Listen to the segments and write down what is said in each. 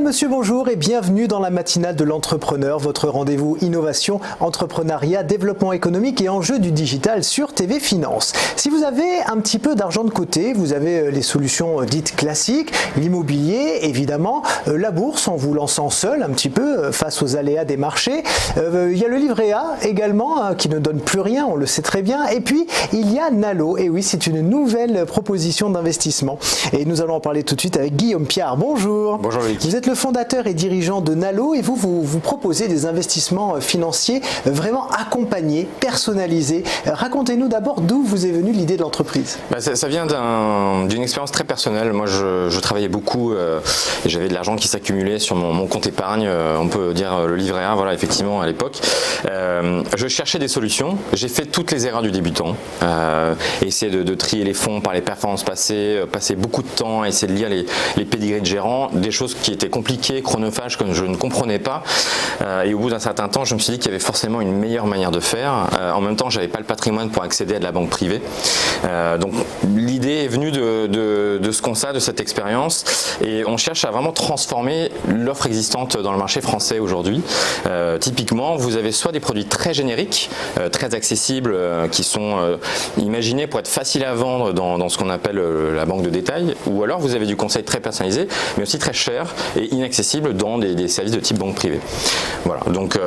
monsieur, bonjour et bienvenue dans la matinale de l'entrepreneur, votre rendez-vous innovation, entrepreneuriat, développement économique et enjeux du digital sur TV Finance. Si vous avez un petit peu d'argent de côté, vous avez les solutions dites classiques, l'immobilier évidemment, la bourse en vous lançant seul un petit peu face aux aléas des marchés. Il y a le livret A également qui ne donne plus rien, on le sait très bien. Et puis il y a Nalo, et oui c'est une nouvelle proposition d'investissement. Et nous allons en parler tout de suite avec Guillaume Piard. Bonjour. Bonjour Loïc. Vous êtes le fondateur et dirigeant de Nalo et vous proposez des investissements financiers vraiment accompagnés, personnalisés. Racontez-nous d'abord d'où vous est venue l'idée de l'entreprise. Ça vient d'une expérience très personnelle. Moi je travaillais beaucoup et j'avais de l'argent qui s'accumulait sur mon compte épargne, on peut dire le livret A, voilà, effectivement à l'époque. Je cherchais des solutions, j'ai fait toutes les erreurs du débutant, essayer de trier les fonds par les performances passées, passer beaucoup de temps à essayer de lire les pédigrés de gérants, des choses qui étaient compliquées, chronophages, que je ne comprenais pas. Et au bout d'un certain temps, je me suis dit qu'il y avait forcément une meilleure manière de faire. En même temps, je n'avais pas le patrimoine pour accéder à de la banque privée. Donc l'idée est venue de ce constat, de cette expérience. Et on cherche à vraiment transformer l'offre existante dans le marché français aujourd'hui. Typiquement, vous avez soit des produits très génériques, très accessibles, qui sont imaginés pour être faciles à vendre dans ce qu'on appelle la banque de détail, ou alors vous avez du conseil très personnalisé, mais aussi très cher et inaccessible dans des services de type banque privée. Voilà, donc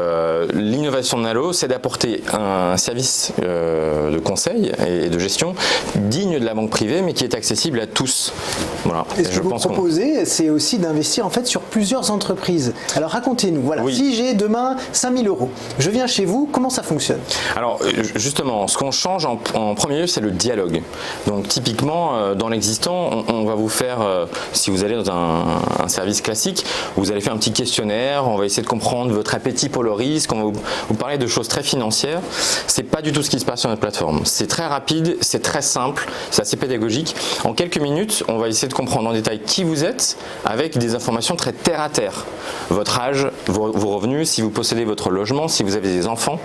l'innovation de Nalo, c'est d'apporter un service de conseil et de gestion digne de la banque privée, mais qui est accessible à tous. Voilà. Et ce que vous proposez, c'est aussi d'investir en fait sur plusieurs entreprises. Alors racontez-nous, voilà, oui. Si j'ai demain 5 000 €, je viens chez vous, comment ça fonctionne? Alors justement, ce qu'on change en premier lieu, c'est le dialogue. Donc typiquement, dans l'existant, on va vous faire, si vous allez dans un service classique, vous allez faire un petit questionnaire, on va essayer de comprendre votre appétit pour le risque, on va vous parler de choses très financières. C'est pas du tout ce qui se passe sur notre plateforme. C'est très rapide, c'est très simple, c'est assez pédagogique. En quelques minutes, on va essayer de comprendre en détail qui vous êtes avec des informations très terre à terre. Votre âge, vos revenus, si vous possédez votre logement, si vous avez des enfants.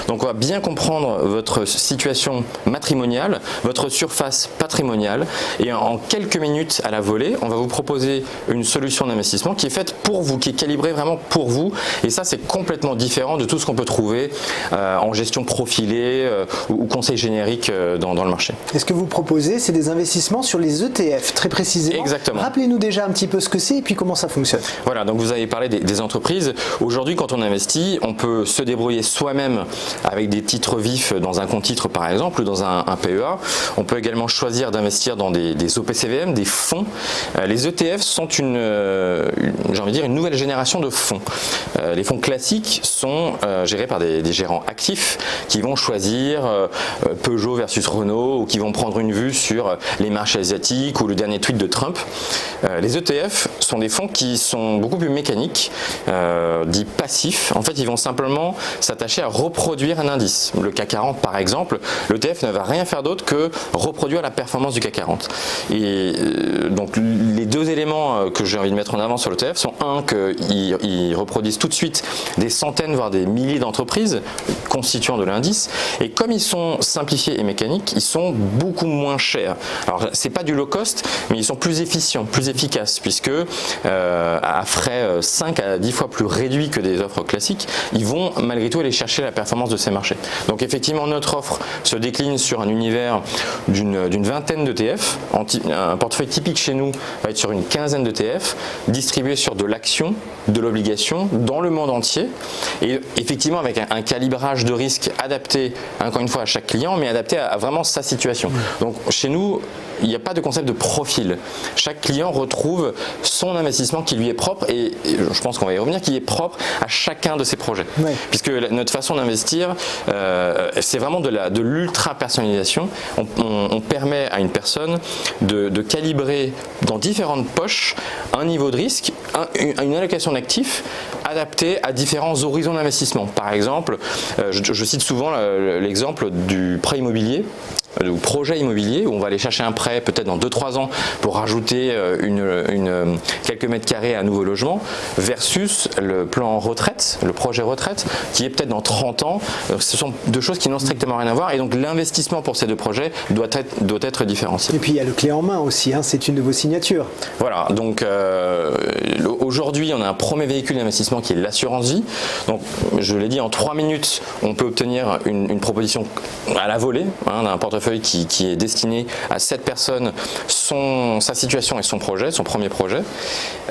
Donc on va bien comprendre votre situation matrimoniale, votre surface patrimoniale, et en quelques minutes à la volée, on va vous proposer une solution d'investissement qui est faite pour vous, qui est calibrée vraiment pour vous. Et ça, c'est complètement différent de tout ce qu'on peut trouver en gestion profilée ou conseil générique dans le marché. Et ce que vous proposez, c'est des investissements sur les ETF, très précisément. Exactement. Rappelez-nous déjà un petit peu ce que c'est et puis comment ça fonctionne. Voilà, donc vous avez parlé des entreprises. Aujourd'hui, quand on investit, on peut se débrouiller soi-même avec des titres vifs dans un compte titre par exemple, ou dans un PEA. On peut également choisir d'investir dans des OPCVM, des fonds. Les ETF sont j'ai envie de dire, une nouvelle génération de fonds. Les fonds classiques sont gérés par des gérants actifs qui vont choisir Peugeot versus Renault ou qui vont prendre une vue sur les marchés asiatiques ou le dernier tweet de Trump. Les ETF sont des fonds qui sont beaucoup plus mécaniques, dits passifs. En fait, ils vont simplement s'attacher à reproduire un indice. Le CAC 40 par exemple, l'ETF ne va rien faire d'autre que reproduire la performance du CAC 40. Et donc les deux éléments que j'ai envie de mettre en avant sur l'ETF sont un, qu'ils reproduisent tout de suite des centaines voire des milliers d'entreprises constituant de l'indice, et comme ils sont simplifiés et mécaniques, ils sont beaucoup moins chers. Alors c'est pas du low cost, mais ils sont plus efficients, plus efficaces, puisque à frais 5 à 10 fois plus réduits que des offres classiques, ils vont malgré tout aller chercher la performance de ces marchés. Donc effectivement, notre offre se décline sur un univers d'une vingtaine d'ETF. Un portefeuille typique chez nous va être sur une quinzaine d'ETF, distribués sur de l'action, de l'obligation, dans le monde entier, et effectivement avec un calibrage de risque adapté, encore une fois, à chaque client, mais adapté à vraiment sa situation. Donc chez nous, il n'y a pas de concept de profil. Chaque client retrouve son investissement qui lui est propre, et je pense qu'on va y revenir, qui est propre à chacun de ses projets. Ouais. Puisque notre façon d'investir, c'est vraiment de l'ultra personnalisation. On permet à une personne de calibrer dans différentes poches un niveau de risque, une allocation d'actifs adaptée à différents horizons d'investissement. Par exemple, je cite souvent l'exemple du prêt immobilier. ou projet immobilier où on va aller chercher un prêt peut-être dans 2-3 ans pour rajouter quelques mètres carrés à un nouveau logement, versus le plan retraite, le projet retraite, qui est peut-être dans 30 ans. Ce sont deux choses qui n'ont strictement rien à voir, et donc l'investissement pour ces deux projets doit être différencié. Et puis il y a le clé en main aussi, hein, c'est une de vos signatures. Voilà, donc aujourd'hui on a un premier véhicule d'investissement qui est l'assurance vie. Donc je l'ai dit, en 3 minutes on peut obtenir une proposition à la volée, hein, d'un portefeuille qui est destiné à 7 personnes, sa situation et son projet, son premier projet.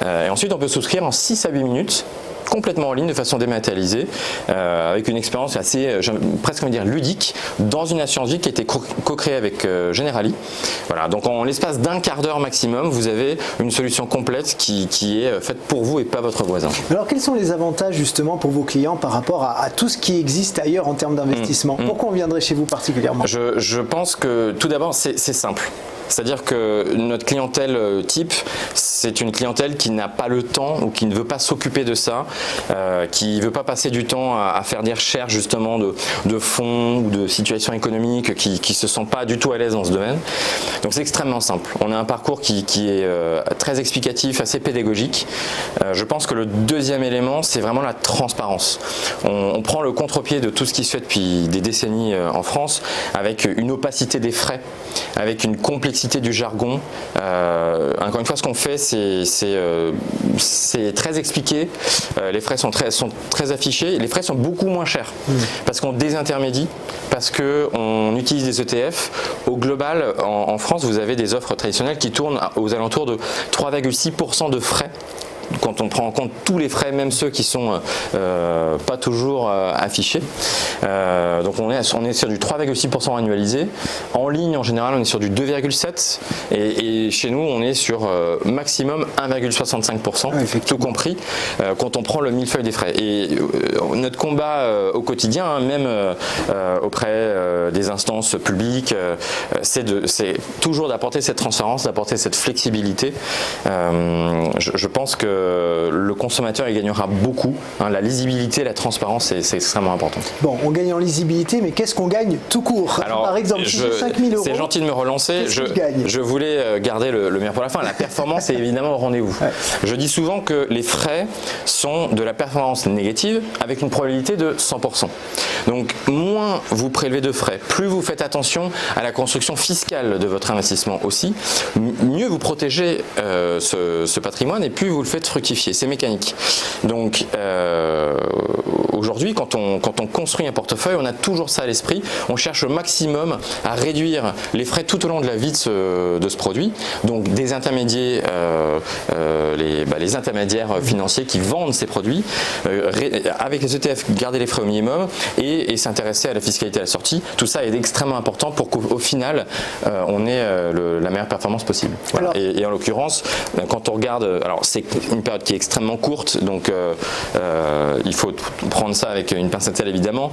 Et ensuite on peut souscrire en 6 à 8 minutes, complètement en ligne, de façon dématérialisée, avec une expérience assez, presque on va dire, ludique, dans une assurance vie qui a été co-créée avec Generali. Voilà, donc en l'espace d'un quart d'heure maximum, vous avez une solution complète qui est faite pour vous et pas votre voisin. Alors quels sont les avantages justement pour vos clients par rapport à tout ce qui existe ailleurs en termes d'investissement? Pourquoi on viendrait chez vous particulièrement? Je pense que tout d'abord c'est simple. C'est-à-dire que notre clientèle type, c'est une clientèle qui n'a pas le temps ou qui ne veut pas s'occuper de ça, qui ne veut pas passer du temps à faire des recherches justement de fonds ou de situations économiques, qui ne se sent pas du tout à l'aise dans ce domaine. Donc c'est extrêmement simple. On a un parcours qui est très explicatif, assez pédagogique. Je pense que le deuxième élément, c'est vraiment la transparence. On prend le contre-pied de tout ce qui se fait depuis des décennies en France, avec une opacité des frais, avec une complexité du jargon. Encore une fois, ce qu'on fait, c'est très expliqué. Les frais sont très affichés. Les frais sont beaucoup moins chers parce qu'on désintermédie, parce qu'on utilise des ETF. Au global, en France, vous avez des offres traditionnelles qui tournent aux alentours de 3,6% de frais, quand on prend en compte tous les frais, même ceux qui sont pas toujours affichés. Donc on est sur du 3,6% annualisé. En ligne, en général, on est sur du 2,7%. Et chez nous, on est sur maximum 1,65%, tout compris, quand on prend le millefeuille des frais. Et notre combat au quotidien, hein, même auprès des instances publiques, c'est toujours d'apporter cette transparence, d'apporter cette flexibilité. Je pense que le consommateur il gagnera beaucoup. Hein, la lisibilité, la transparence, c'est extrêmement important. Bon, on gagne en lisibilité, mais qu'est-ce qu'on gagne tout court? Alors, par exemple, si j'ai 5 000 €. C'est gentil de me relancer. Je voulais garder le meilleur pour la fin. La performance est évidemment au rendez-vous. Ouais. Je dis souvent que les frais sont de la performance négative avec une probabilité de 100%. Donc, moins vous prélevez de frais, plus vous faites attention à la construction fiscale de votre investissement aussi, mieux vous protégez ce patrimoine et plus vous le faites fructifier. C'est mécanique. Donc aujourd'hui, quand on construit un portefeuille, on a toujours ça à l'esprit. On cherche au maximum à réduire les frais tout au long de la vie de ce produit. Donc des intermédiaires, les intermédiaires financiers qui vendent ces produits, avec les ETF, garder les frais au minimum et s'intéresser à la fiscalité à la sortie. Tout ça est extrêmement important pour qu'au final, on ait la meilleure performance possible. Voilà. Et en l'occurrence, quand on regarde, alors c'est une période qui est extrêmement courte, donc il faut prendre ça avec une pincette évidemment.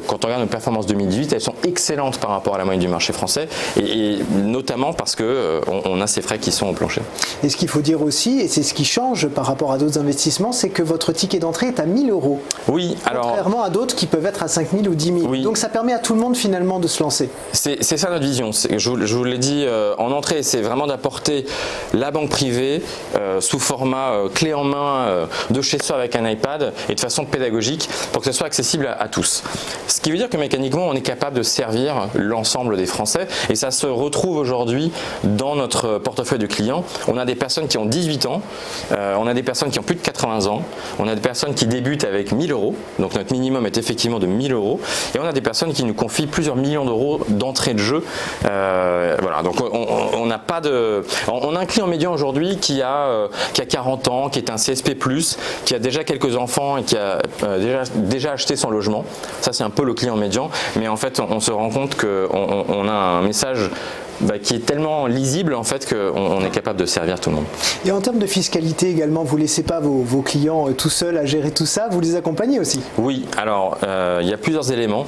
Quand on regarde nos performances 2018, elles sont excellentes par rapport à la moyenne du marché français, et notamment parce que on a ces frais qui sont au plancher. Et ce qu'il faut dire aussi, et c'est ce qui change par rapport à d'autres investissements, c'est que votre ticket d'entrée est à 1 000 €. Oui, alors contrairement à d'autres qui peuvent être à 5 000 ou 10 000. Oui. Donc ça permet à tout le monde finalement de se lancer. C'est ça notre vision. Je vous l'ai dit en entrée, c'est vraiment d'apporter la banque privée sous format clé en main de chez soi avec un iPad et de façon pédagogique pour que ce soit accessible à tous. Ce qui veut dire que mécaniquement on est capable de servir l'ensemble des Français, et ça se retrouve aujourd'hui dans notre portefeuille de clients. On a des personnes qui ont 18 ans, on a des personnes qui ont plus de 80 ans, on a des personnes qui débutent avec 1 000 €, donc notre minimum est effectivement de 1 000 €, et on a des personnes qui nous confient plusieurs millions d'euros d'entrée de jeu. Voilà, donc on n'a pas de... On a un client médian aujourd'hui qui a 40 ans, qui est un CSP+, qui a déjà quelques enfants et qui a déjà acheté son logement. Ça, c'est un peu le client médian, mais en fait, on se rend compte qu'on a un message qui est tellement lisible en fait qu'on est capable de servir tout le monde. Et en termes de fiscalité également, vous ne laissez pas vos clients tout seuls à gérer tout ça, vous les accompagnez aussi? Oui, alors il y a plusieurs éléments.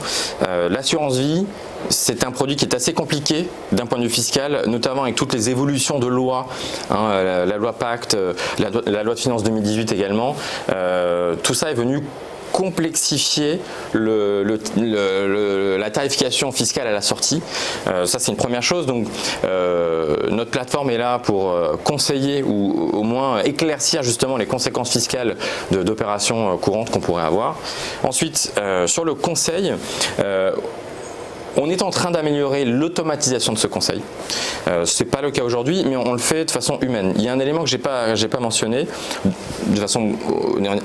L'assurance vie, c'est un produit qui est assez compliqué d'un point de vue fiscal, notamment avec toutes les évolutions de loi, hein, la loi Pacte, la loi de finances 2018 également. Tout ça est venu complexifier la tarification fiscale à la sortie. Ça, c'est une première chose. Donc, notre plateforme est là pour conseiller ou au moins éclaircir justement les conséquences fiscales d'opérations courantes qu'on pourrait avoir. Ensuite, sur le conseil, on est en train d'améliorer l'automatisation de ce conseil. Ce n'est pas le cas aujourd'hui, mais on le fait de façon humaine. Il y a un élément que j'ai pas mentionné, de façon,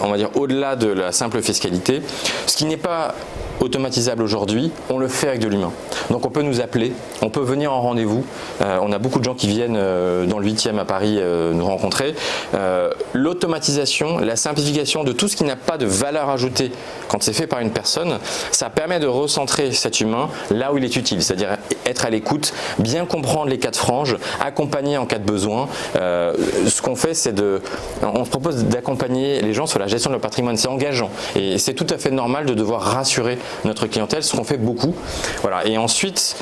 on va dire, au-delà de la simple fiscalité. Ce qui n'est pas automatisable aujourd'hui, on le fait avec de l'humain. Donc on peut nous appeler, on peut venir en rendez-vous. On a beaucoup de gens qui viennent dans le 8e à Paris nous rencontrer. L'automatisation, la simplification de tout ce qui n'a pas de valeur ajoutée quand c'est fait par une personne, ça permet de recentrer cet humain là où il est utile, c'est-à-dire être à l'écoute, bien comprendre les cas de frange, accompagner en cas de besoin. Ce qu'on fait, on se propose d'accompagner les gens sur la gestion de leur patrimoine. C'est engageant et c'est tout à fait normal de devoir rassurer notre clientèle, ce qu'on fait beaucoup. Voilà. Et ensuite,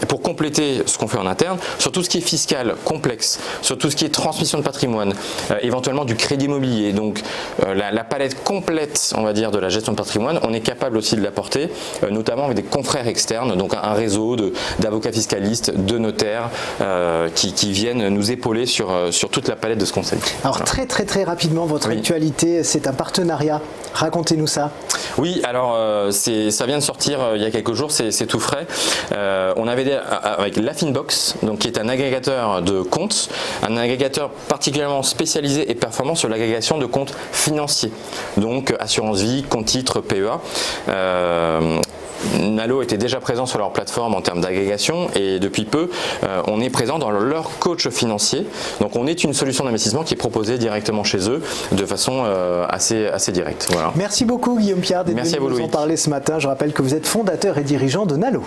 pour compléter ce qu'on fait en interne, sur tout ce qui est fiscal, complexe, sur tout ce qui est transmission de patrimoine, éventuellement du crédit immobilier, donc la palette complète, on va dire, de la gestion de patrimoine, on est capable aussi de l'apporter, notamment avec des confrères externes, donc un réseau d'avocats fiscalistes, de notaires qui viennent nous épauler sur toute la palette de ce conseil. Alors voilà. très rapidement, votre actualité, c'est un partenariat. Racontez-nous ça. Oui, alors ça vient de sortir il y a quelques jours, c'est tout frais. On avait avec l'Afinbox, donc qui est un agrégateur de comptes, un agrégateur particulièrement spécialisé et performant sur l'agrégation de comptes financiers, donc assurance vie, compte titre, PEA. Nalo était déjà présent sur leur plateforme en termes d'agrégation et depuis peu, on est présent dans leur coach financier. Donc on est une solution d'investissement qui est proposée directement chez eux de façon assez directe. Voilà. Merci beaucoup Guillaume Piard d'être venu nous en parler ce matin. Je rappelle que vous êtes fondateur et dirigeant de Nalo.